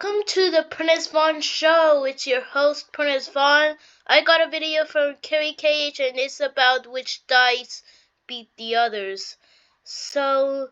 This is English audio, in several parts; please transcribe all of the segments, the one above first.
Welcome to the Prentice Vaughan Show. It's your host, Prentice Vaughan. I got a video from Carrie Cage, and it's about which dice beat the others. So,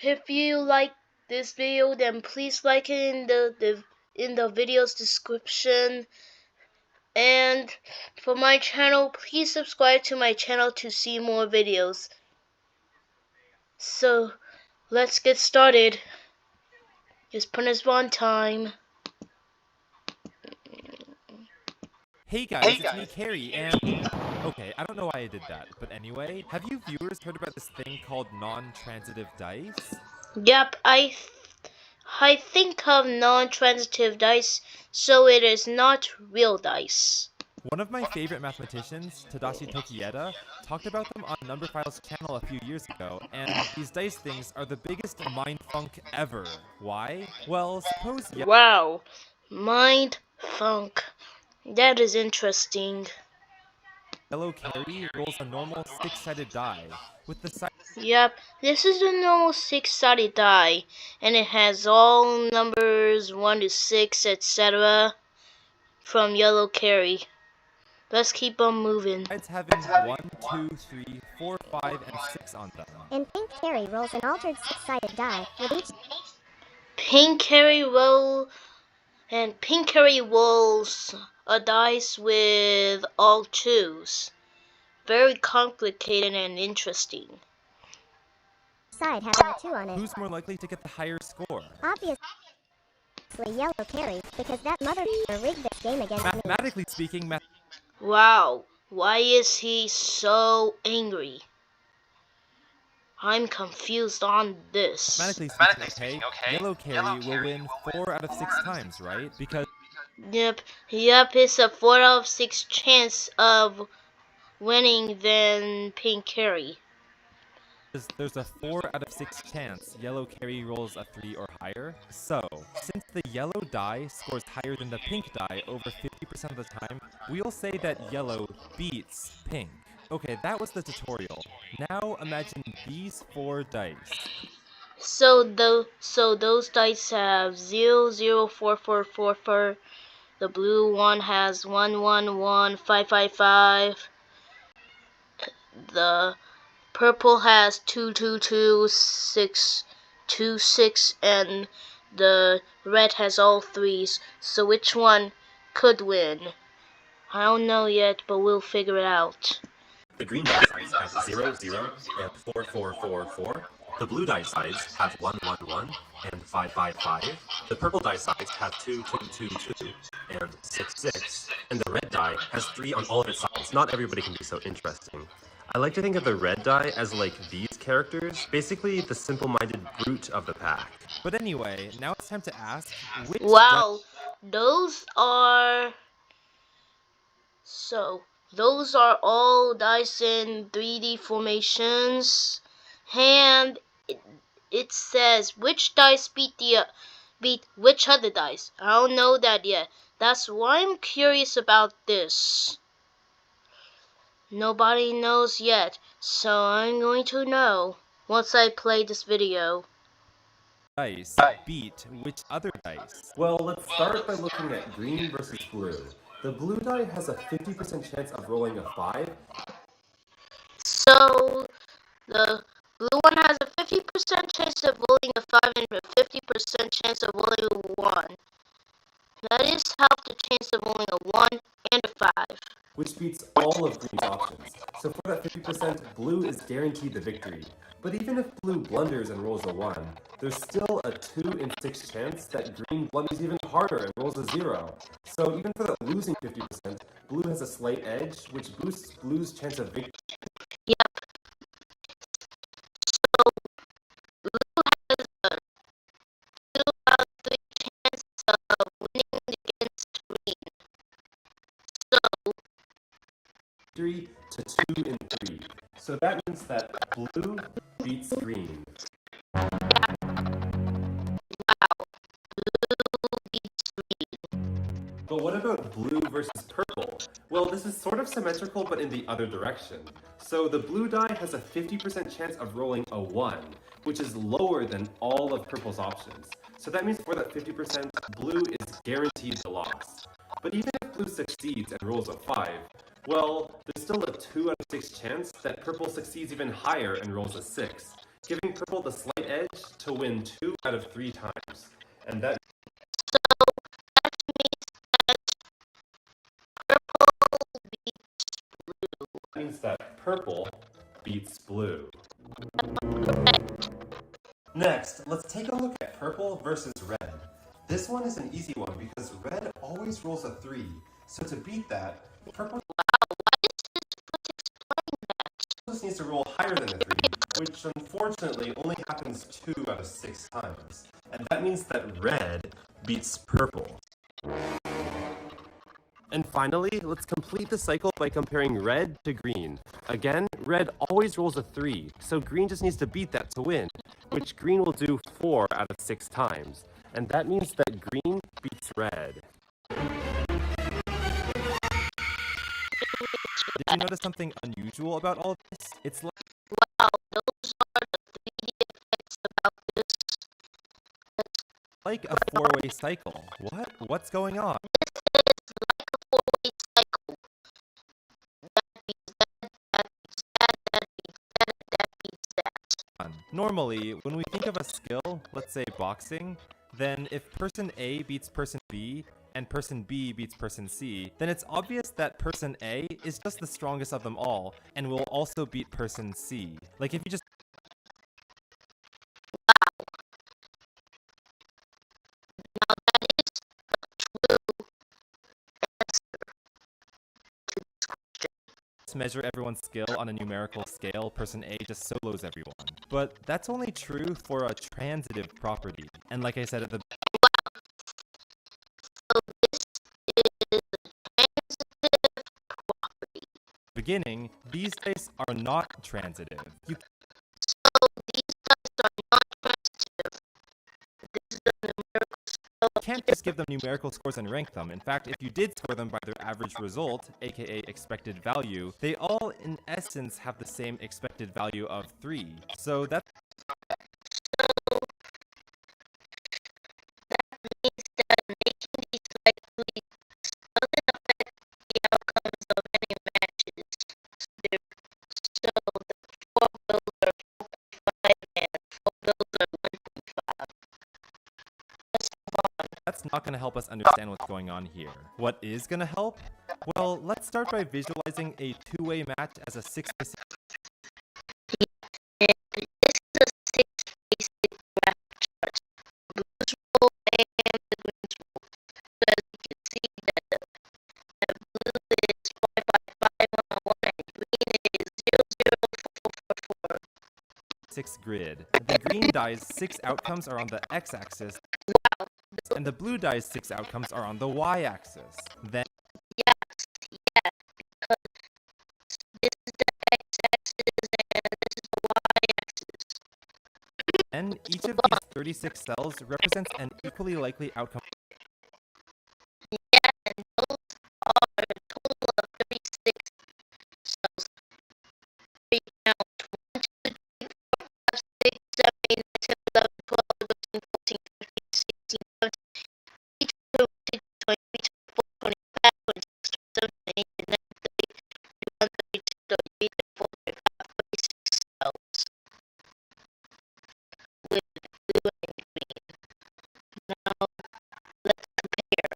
if you like this video, then please like it in the video's description. And for my channel, please subscribe to my channel to see more videos. So, let's get started. It's Prentice Vaughan time. Hey guys, it's me, Carrie, and... Okay, I don't know why I did that, but anyway, have you viewers heard about this thing called non-transitive dice? Yep, I think of non-transitive dice, so it is not real dice. One of my favorite mathematicians, Tadashi Tokieda, talked about them on Numberphile's channel a few years ago, and these dice things are the biggest mindfunk ever. Why? Well, suppose... Wow, mindfunk. That is interesting. Yellow Carry rolls a normal six-sided die, with the side... Yep, this is a normal six-sided die, and it has all numbers 1 to 6, etc. from Yellow Carry. Let's keep on moving. sides having 1, 2, 3, 4, 5, and 6 on them. And Pink Carry rolls an altered six-sided die, with each Pink Carry rolls a dice with all twos. Very complicated and interesting. side having a 2 on it. Who's more likely to get the higher score? Obviously Yellow Carry, because that motherfucker rigged this game against me. Mathematically speaking, Wow, why is he so angry? I'm confused on this. Mathematically speaking, okay, Yellow Carry will win 4 out of 6 times, right? Because Yep, it's a 4 out of 6 chance of winning than Pink Carry. there's a 4 out of 6 chance Yellow Carry rolls a 3 or higher. So, since the yellow die scores higher than the pink die over 50% of the time, we'll say that yellow beats pink. Okay, that was the tutorial. Now imagine these 4 dice. So those dice have 0, 0, 4, 4, 4, 4. The blue one has 1, 1, 1, 5, 5, 5. The purple has 2, 2, 2, 6, 2, 6, and the red has all threes. So which one could win? I don't know yet, but we'll figure it out. The green die sides have 0, 0, and 4, 4, 4, 4. The blue die sides have 1, 1, 1, and 5, 5, 5. The purple die sides have 2, 2, 2, 2, and 6, 6. And the red die has 3 on all of its sides. Not everybody can be so interesting. I like to think of the red die as like these characters, basically the simple-minded brute of the pack. But anyway, now it's time to ask which Wow, those are all dice in 3D formations, and it says which dice beat which other dice. I don't know that yet. That's why I'm curious about this. Nobody knows yet, so I'm going to know once I play this video. dice beat which other dice? Well, let's start by looking at green versus blue. The blue die has a 50% chance of rolling a 5. So the blue one has a 50% chance of rolling a 5 and a 50% chance of rolling a 1. That is half the chance of rolling a 1 and a 5. Which beats all of green's options. So for that 50%, blue is guaranteed the victory. But even if blue blunders and rolls a 1, there's still a 2 in 6 chance that green blunders even harder and rolls a 0. So even for that losing 50%, blue has a slight edge, which boosts blue's chance of victory. Yep. So blue has a 2 out of 3 chance of winning against green. So Victory to 2 in 3. So that means that blue beats green. wow, blue beats green. But what about blue versus purple? Well, this is sort of symmetrical, but in the other direction. So the blue die has a 50% chance of rolling a 1, which is lower than all of purple's options. So that means for that 50%, blue is guaranteed the loss. But even if blue succeeds and rolls a 5, well, there's still a 2 out of 6 chance that purple succeeds even higher and rolls a 6, giving purple the slight edge to win 2 out of 3 times. And that means that purple beats blue. Next, let's take a look at purple versus red. This one is an easy one because red always rolls a 3. So to beat that, purple just needs to roll higher than a 3, which unfortunately only happens 2 out of 6 times. And that means that red beats purple. And finally, let's complete the cycle by comparing red to green. Again, red always rolls a 3, so green just needs to beat that to win, which green will do 4 out of 6 times. And that means that green beats red. Did you notice something unusual about all of this? It's like Wow, those are the 3D effects about this. a four-way cycle. What? What's going on? This is like a four-way cycle. That beats that, that beats that, that beats that, that beats that. Normally, when we think of a skill, let's say boxing, then if person A beats person B, and person B beats person C, then it's obvious that person A is just the strongest of them all, and will also beat person C. Like if you just Now that is a true answer to this question. measure everyone's skill on a numerical scale, person A just solos everyone. But that's only true for a transitive property. And like I said at the So this is a transitive property. beginning, these dice are not transitive. You So these dice are not transitive. This is a numerical scale. can't just give them numerical scores and rank them. In fact, if you did score them by their average result, aka expected value, they all in essence have the same expected value of 3. So that's So that means that making these dice leaps doesn't affect the outcomes of any matches. So the 4 bills are 4.5 and 4 bills are 1.5. Let's move on. That's not going to help us understand what's going on here. What is going to help? Well, let's start by visualizing a two-way match as a 6 by 6. And this is a 6 basic graph chart. Blues roll and the greens roll. So as you can see that blue is 55511 and green is 004444. 6 grid. The green die's 6 outcomes are on the x-axis, Wow. and the blue die's 6 outcomes are on the y-axis. Then Yes, because this is the x-axis and this is the y-axis. each of these 36 cells represents an equally likely outcome. Yeah, and those are a total of 36 cells. Right now, 1, 2, 3, 4, 5, 6, 7, 8, 9, 10, 11, 12, 13, 14, 15, 16, 17, 18, 20, 22, 23, 24, 25, 26, 27, 28, 29, 30, 31, 32, 33, 34, 35, 46 cells with blue and green. Now, let's compare.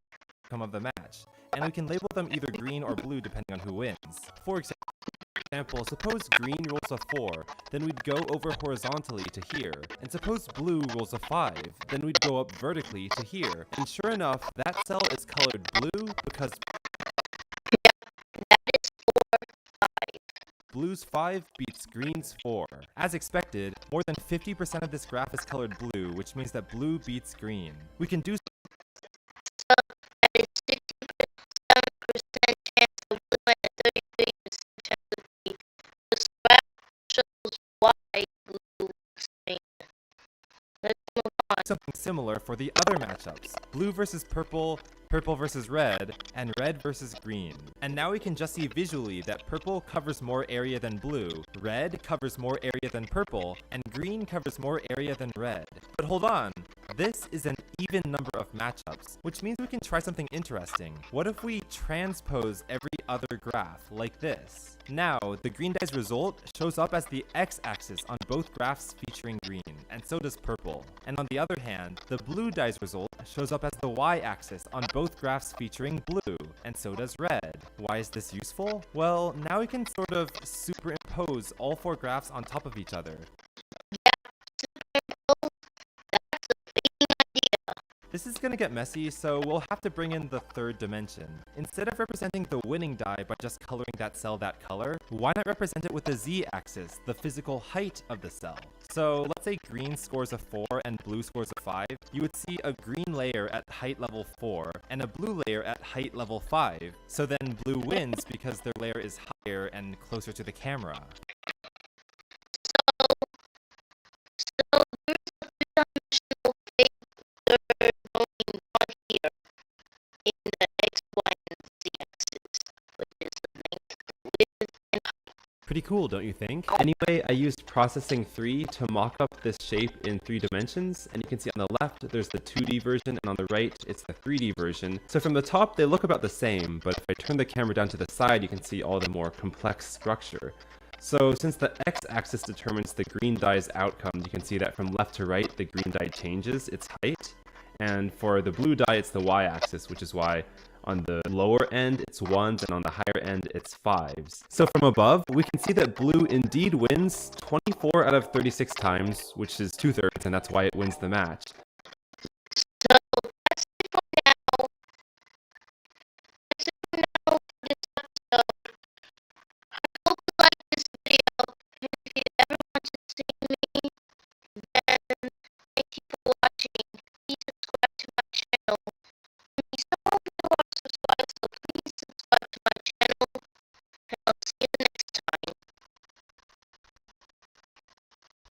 Outcome of the match, and we can label them either green or blue depending on who wins. For example, suppose green rolls a 4, then we'd go over horizontally to here, and suppose blue rolls a 5, then we'd go up vertically to here, and sure enough, that cell is colored blue because That is 4, 5. blue's 5 beats green's 4. As expected, more than 50% of this graph is colored blue, which means that blue beats green. We can do So that is 67% chance of blue and 33% chance of green. This graph shows why blue is green. Let's move on. something similar for the other matchups. Blue versus purple, purple versus red, and red versus green. And now we can just see visually that purple covers more area than blue, red covers more area than purple, and green covers more area than red. But hold on, this is an even number of matchups, which means we can try something interesting. What if we transpose every other graph like this? Now, the green dye's result shows up as the x-axis on both graphs featuring green, and so does purple. And on the other hand, the blue dye's result shows up as the y-axis on both graphs featuring blue, and so does red. Why is this useful? Well, now we can sort of superimpose all four graphs on top of each other. This is gonna get messy, so we'll have to bring in the third dimension. Instead of representing the winning die by just coloring that cell that color, why not represent it with the z-axis, the physical height of the cell? So let's say green scores a 4 and blue scores a 5. You would see a green layer at height level 4 and a blue layer at height level 5. So then blue wins because their layer is higher and closer to the camera. So there's a three-dimensional vector going on here in the x, y, and z axis, which is the length, width, and height. Pretty cool, don't you think? Anyway, I used processing 3 to mock up this shape in 3 dimensions, and you can see on the left there's the 2D version, and on the right it's the 3D version. So from the top they look about the same, but if I turn the camera down to the side you can see all the more complex structure. So since the x-axis determines the green dye's outcome, you can see that from left to right the green dye changes its height, and for the blue dye it's the y-axis, which is why on the lower end it's 1s and on the higher end it's 5s. So from above we can see that blue indeed wins 24 out of 36 times, which is 2/3, and that's why it wins the match.